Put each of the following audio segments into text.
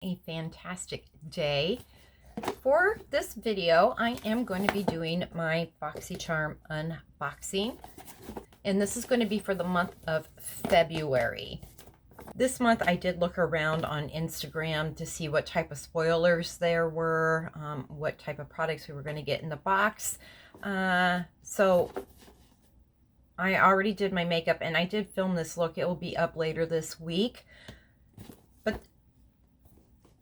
A fantastic day. For this video, I am going to be doing my Boxycharm unboxing, and this is going to be for the month of February. This month I did look around on Instagram to see what type of spoilers there were, what type of products we were going to get in the box. So I already did my makeup and I did film this look. It will be up later this week, but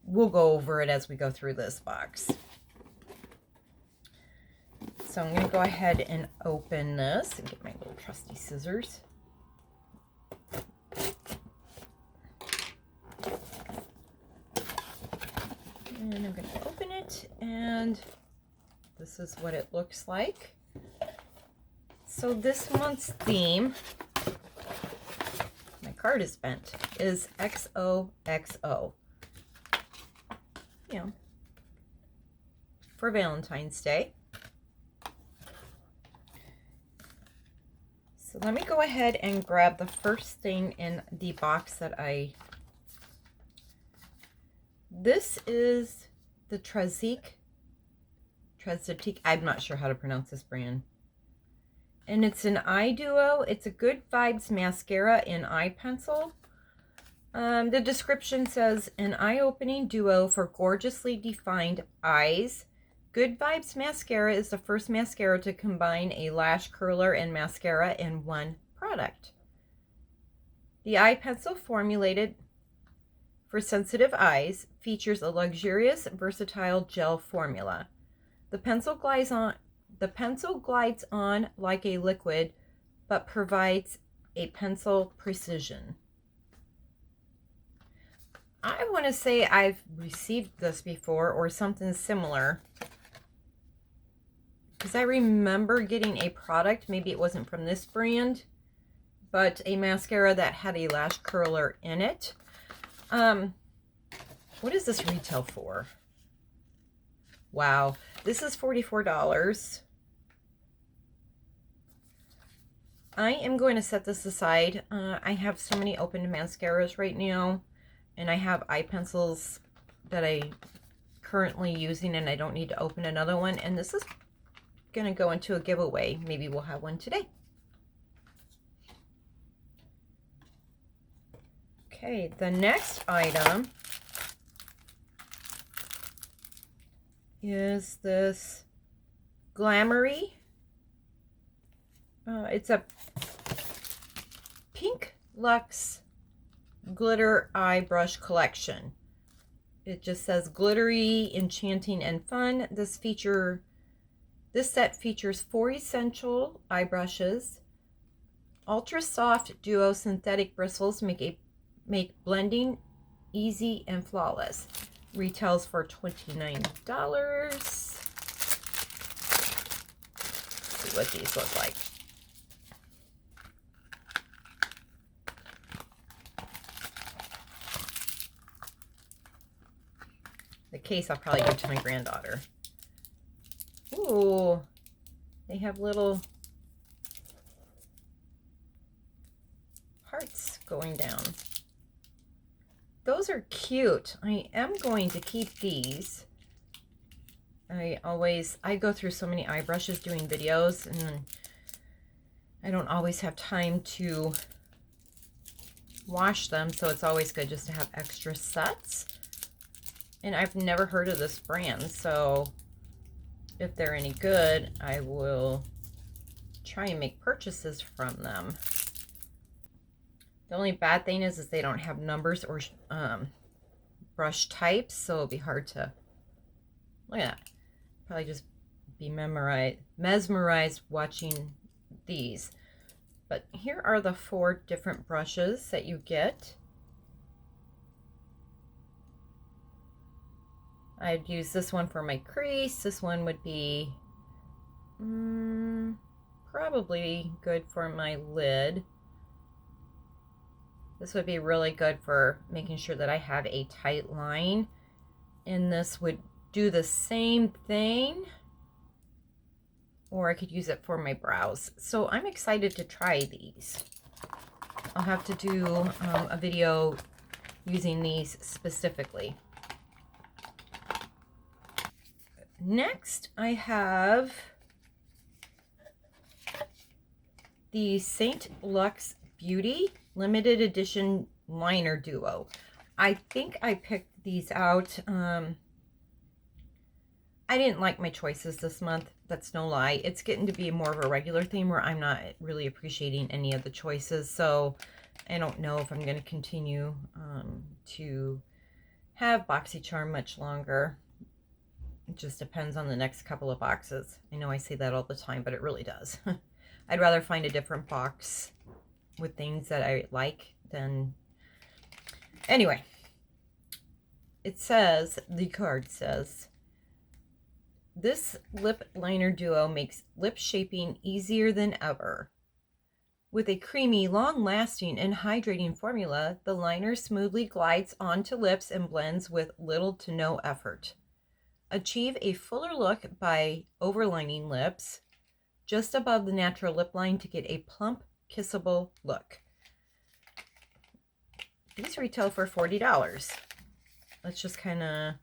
we'll go over it as we go through this box. So I'm going to go ahead and open this and get my little trusty scissors. And I'm going to open it, and this is what it looks like. So this month's theme, my card is bent, is XOXO. You know, for Valentine's Day. So let me go ahead and grab the first thing in the box that this is the Trezique, I'm not sure how to pronounce this brand. And it's an eye duo. It's a Good Vibes mascara and eye pencil. The description says, an eye-opening duo for gorgeously defined eyes. Good Vibes mascara is the first mascara to combine a lash curler and mascara in one product. The eye pencil, formulated for sensitive eyes, features a luxurious, versatile gel formula. The pencil glides on like a liquid, but provides a pencil precision. I want to say I've received this before or something similar, because I remember getting a product, maybe it wasn't from this brand, but a mascara that had a lash curler in it. What does this retail for? Wow, this is $44. I am going to set this aside. I have so many open mascaras right now, and I have eye pencils that I'm currently using, and I don't need to open another one. And this is going to go into a giveaway. Maybe we'll have one today. Okay, the next item is this Glamoury. It's a Pink Luxe glitter eye brush collection. It just says glittery, enchanting, and fun. This set features 4 essential eye brushes. Ultra soft duo synthetic bristles make blending easy and flawless. Retails for $29. Let's see what these look like. The case I'll probably give to my granddaughter. Ooh, they have little hearts going down. Those are cute. I am going to keep these. I go through so many eye brushes doing videos, and I don't always have time to wash them, so it's always good just to have extra sets. And I've never heard of this brand, so if they're any good, I will try and make purchases from them. The only bad thing is they don't have numbers or brush types, so it'll be hard to look at that. Probably just be mesmerized watching these. But here are the 4 different brushes that you get. I'd use this one for my crease. This one would be probably good for my lid. This would be really good for making sure that I have a tight line. And this would do the same thing. Or I could use it for my brows. So I'm excited to try these. I'll have to do a video using these specifically. Next, I have the St. Luxe Beauty Limited Edition Liner Duo. I think I picked these out. I didn't like my choices this month. That's no lie. It's getting to be more of a regular theme where I'm not really appreciating any of the choices. So I don't know if I'm going to continue to have Boxycharm much longer. It just depends on the next couple of boxes. I know I say that all the time, but it really does. I'd rather find a different box with things that I like than... Anyway, it says, the card says, this lip liner duo makes lip shaping easier than ever. With a creamy, long-lasting, and hydrating formula, the liner smoothly glides onto lips and blends with little to no effort. Achieve a fuller look by overlining lips just above the natural lip line to get a plump, kissable look. These retail for $40. Let's just kind of,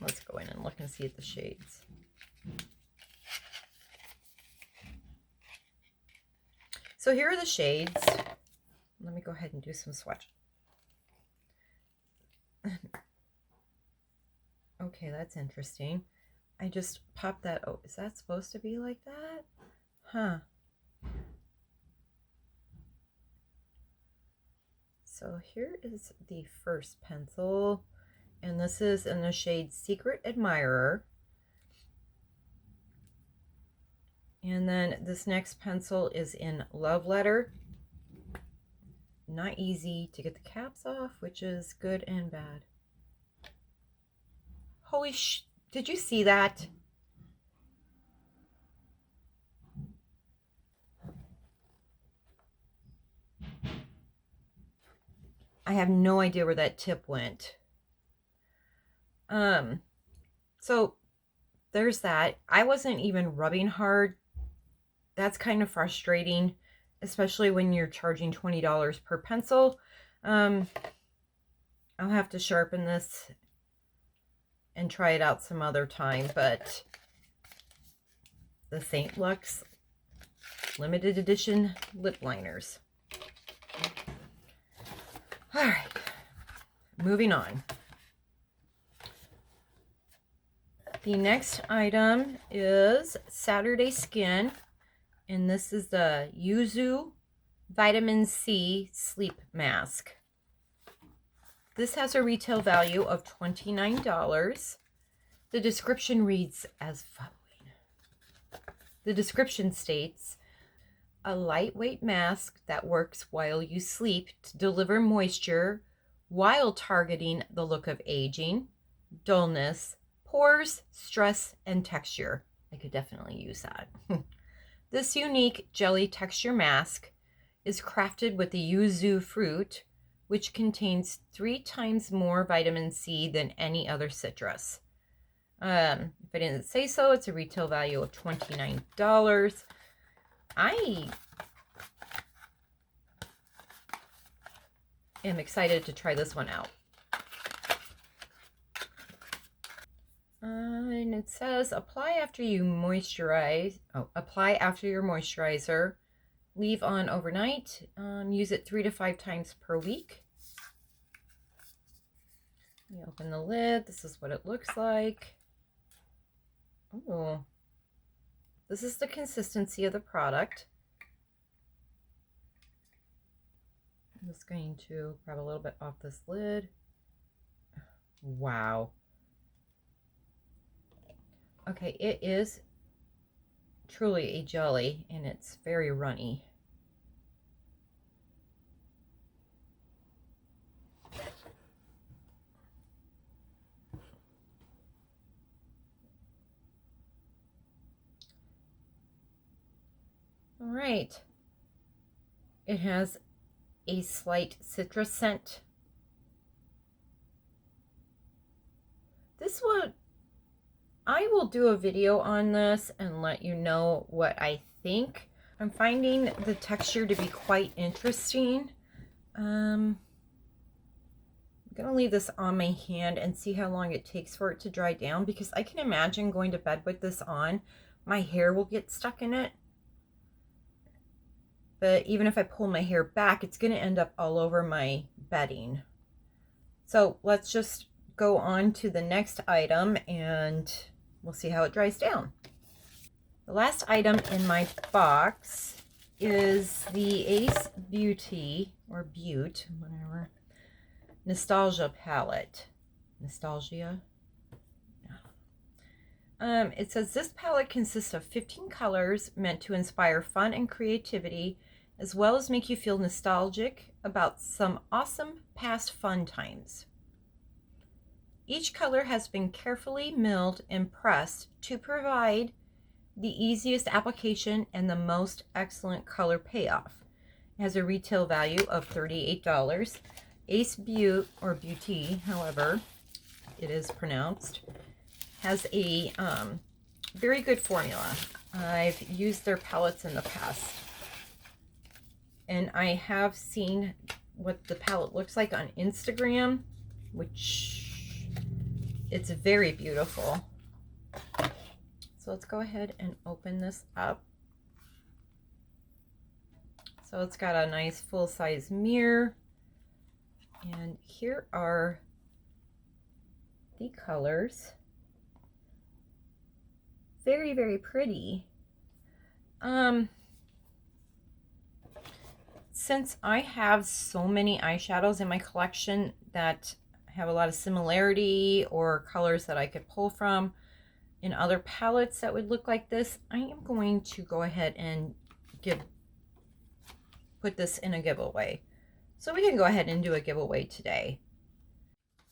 let's go in and look and see at the shades. So here are the shades. Let me go ahead and do some swatch. Okay, that's interesting. I just popped that. Oh, is that supposed to be like that? Huh. So here is the first pencil, and this is in the shade Secret Admirer. And then this next pencil is in Love Letter. Not easy to get the caps off, which is good and bad. Holy did you see that? I have no idea where that tip went. So there's that. I wasn't even rubbing hard. That's kind of frustrating, especially when you're charging $20 per pencil. I'll have to sharpen this and try it out some other time, but the St. Luxe limited edition lip liners. All right, moving on. The next item is Saturday Skin, and this is the Yuzu Vitamin C Sleep Mask. This has a retail value of $29. The description reads as following. The description states, a lightweight mask that works while you sleep to deliver moisture while targeting the look of aging, dullness, pores, stress, and texture. I could definitely use that. This unique jelly texture mask is crafted with the yuzu fruit, which contains 3 times more vitamin C than any other citrus. If I didn't say so, it's a retail value of $29. I am excited to try this one out. And it says apply after you moisturize. Oh, apply after your moisturizer. Leave on overnight. Use it 3 to 5 times per week. You open the lid. This is what it looks like. Oh, this is the consistency of the product. I'm just going to grab a little bit off this lid. Wow. Okay, it is truly a jelly, and it's very runny. All right. It has a slight citrus scent. This one, I will do a video on this and let you know what I think. I'm finding the texture to be quite interesting. going to leave this on my hand and see how long it takes for it to dry down, because I can imagine going to bed with this on, my hair will get stuck in it. But even if I pull my hair back, it's going to end up all over my bedding. So let's just go on to the next item and we'll see how it dries down. The last item in my box is the Ace Beauty, or Beaute, whatever, Nostalgia Palette. Nostalgia? Yeah. It says this palette consists of 15 colors meant to inspire fun and creativity, as well as make you feel nostalgic about some awesome past fun times. Each color has been carefully milled and pressed to provide the easiest application and the most excellent color payoff. It has a retail value of $38. Ace Beaute, or Beauty, however it is pronounced, has a very good formula. I've used their palettes in the past, and I have seen what the palette looks like on Instagram, which it's very beautiful. So let's go ahead and open this up. So it's got a nice full-size mirror, and here are the colors. Very, very pretty. Since I have so many eyeshadows in my collection that have a lot of similarity or colors that I could pull from in other palettes that would look like this, I am going to go ahead and put this in a giveaway. So we can go ahead and do a giveaway today.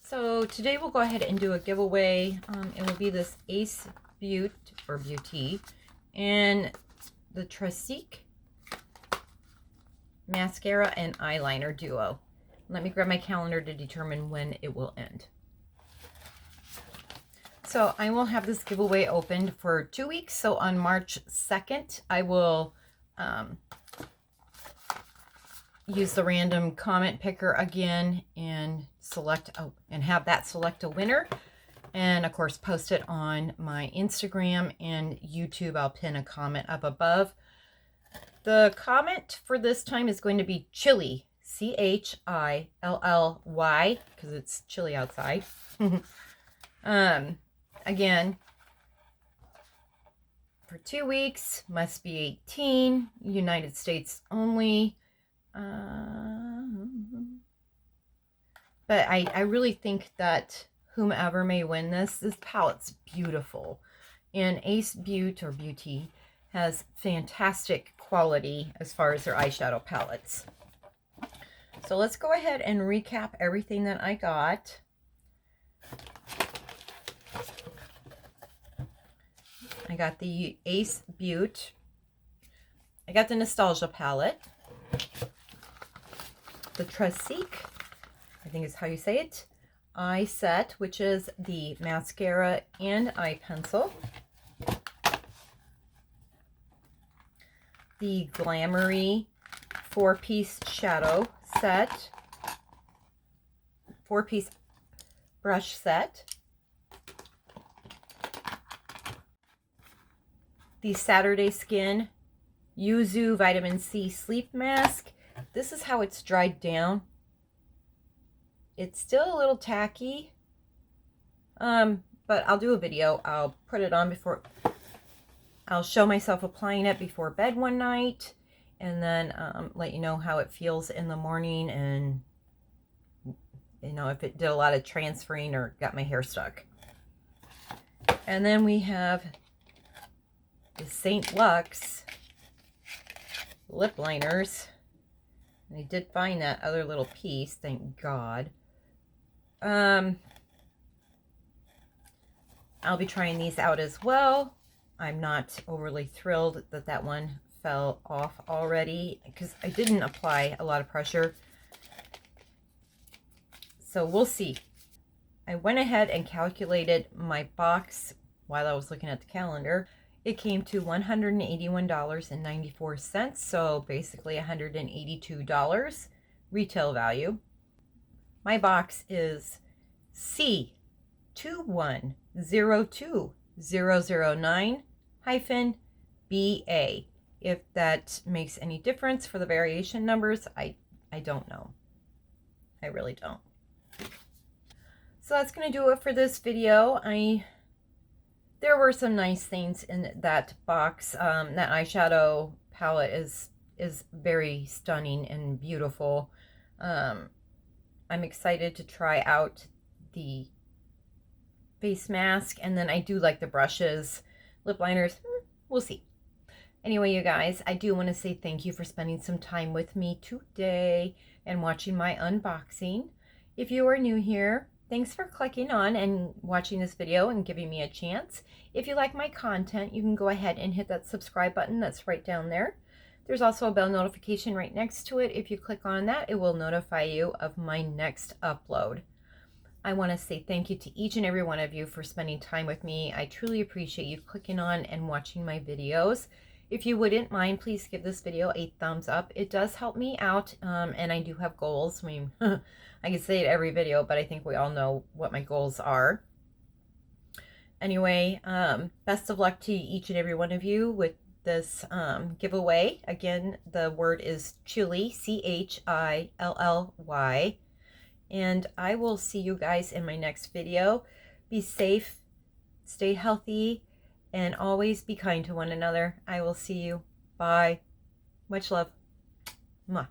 So today we'll go ahead and do a giveaway. It will be this Ace Beaute, or Beauty, and the Tressique mascara and eyeliner duo. Let me grab my calendar to determine when it will end. So I will have this giveaway opened for 2 weeks. So on March 2nd, I will use the random comment picker again and have that select a winner. And of course, post it on my Instagram and YouTube. I'll pin a comment up above. The comment for this time is going to be chilly, CHILLY, because it's chilly outside. Again, for 2 weeks, must be 18, United States only. But I really think that whomever may win this palette's beautiful. And Ace Beaute, or Beauty, has fantastic quality as far as their eyeshadow palettes. So let's go ahead and recap everything that I got. I got the Ace Beaute. I got the Nostalgia palette. The Tressique, I think is how you say it, eye set, which is the mascara and eye pencil. The Glamoury 4-piece shadow set, 4-piece brush set. The Saturday Skin Yuzu Vitamin C Sleep Mask. This is how it's dried down. It's still a little tacky, but I'll do a video. I'll put it on before, I'll show myself applying it before bed one night, and then let you know how it feels in the morning, and you know, if it did a lot of transferring or got my hair stuck. And then we have the St. Luxe lip liners. And I did find that other little piece, thank God. I'll be trying these out as well. I'm not overly thrilled that that one fell off already, because I didn't apply a lot of pressure. So we'll see. I went ahead and calculated my box while I was looking at the calendar. It came to $181.94, so basically $182 retail value. My box is C2102009-BA. If that makes any difference for the variation numbers, I don't know. I really don't. So that's going to do it for this video. There were some nice things in that box. That eyeshadow palette is very stunning and beautiful. I'm excited to try out the face mask, and then I do like the brushes. Lip liners, we'll see. Anyway, you guys, I do want to say thank you for spending some time with me today and watching my unboxing. If you are new here, thanks for clicking on and watching this video and giving me a chance. If you like my content, you can go ahead and hit that subscribe button that's right down there. There's also a bell notification right next to it. If you click on that, it will notify you of my next upload. I want to say thank you to each and every one of you for spending time with me. I truly appreciate you clicking on and watching my videos. If you wouldn't mind, please give this video a thumbs up. It does help me out, and I do have goals. I mean, I can say it every video, but I think we all know what my goals are. Anyway, best of luck to each and every one of you with this giveaway. Again, the word is Chilly, C-H-I-L-L-Y. And I will see you guys in my next video. Be safe, stay healthy, and always be kind to one another. I will see you. Bye. Much love. Mwah.